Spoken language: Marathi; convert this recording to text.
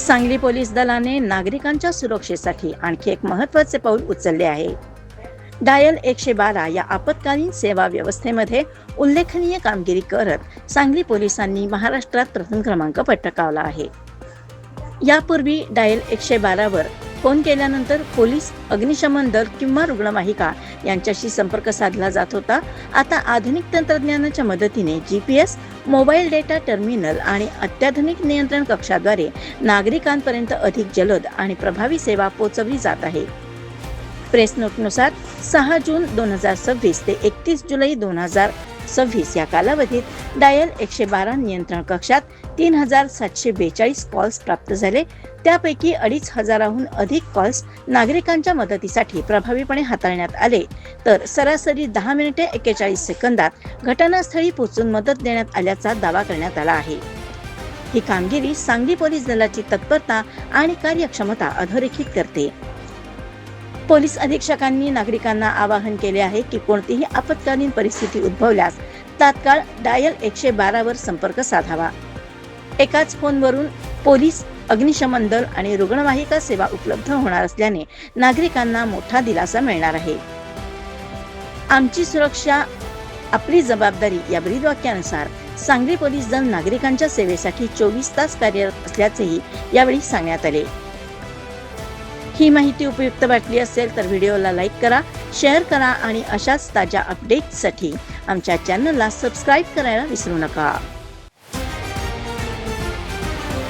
सांगली पोलीस दलाने नागरिकांच्या सुरक्षेसाठी आणखी एक महत्त्वाचे पाऊल उचलले आहे. डायल 112 या आपत्कालीन सेवा व्यवस्थेमध्ये उल्लेखनीय कामगिरी करत सांगली पोलिसांनी महाराष्ट्रात प्रथम क्रमांक पटकावला आहे. यापूर्वी डायल 112 वर फोन केल्यानंतर पोलीस, अग्निशमन दल किंवा रुग्णवाहिका यांच्याशी संपर्क साधला जात होता. आता आधुनिक तंत्रज्ञानाच्या मदतीने GPS, मोबाईल डेटा टर्मिनल आणि अत्याधुनिक नियंत्रण कक्षाद्वारे नागरिकांपर्यंत अधिक जलद आणि प्रभावी सेवा पोहोचवली जात आहे. प्रेस नोटनुसार 6 जून 2026 ते 31 जुलै 2026 या कालावधीत डायल 112 नियंत्रण कक्षात 3742 कॉल्स प्राप्त झाले. त्यापैकी 2500हून अधिक कॉल्स नागरिकांच्या मदतीसाठी प्रभावीपणे हाताळण्यात आले, तर सरासरी 10 मिनिटे 41 सेकंदात घटनास्थळी पोहोचून मदत देण्यात आल्याचा दावा करण्यात आला आहे. ही कामगिरी सांगली पोलीस दलाची तत्परता आणि कार्यक्षमता अधोरेखित करते. पोलीस अधीक्षकांनी नागरिकांना आवाहन केले आहे की कोणतीही आपत्कालीन परिस्थिती उद्भवल्यास तात्काळ डायल 112 वर संपर्क साधावा. एकाच फोनवरून पोलीस, अग्निशमन दल आणि रुग्णवाहिका सेवा उपलब्ध होणार असल्याने नागरिकांना मोठा दिलासा मिळणार आहे. आमची सुरक्षा आपली जबाबदारी या ब्रीदवाक्यानुसार सांगली पोलीस दल नागरिकांच्या सेवेसाठी 24 तास कार्यरत असल्याचेही यावेळी सांगण्यात आले. ही माहिती उपयुक्त वाटली असेल तर व्हिडिओला लाईक करा, शेअर करा आणि अशाच ताज्या अपडेट्ससाठी आमच्या चॅनलला सबस्क्राईब करायला विसरू नका.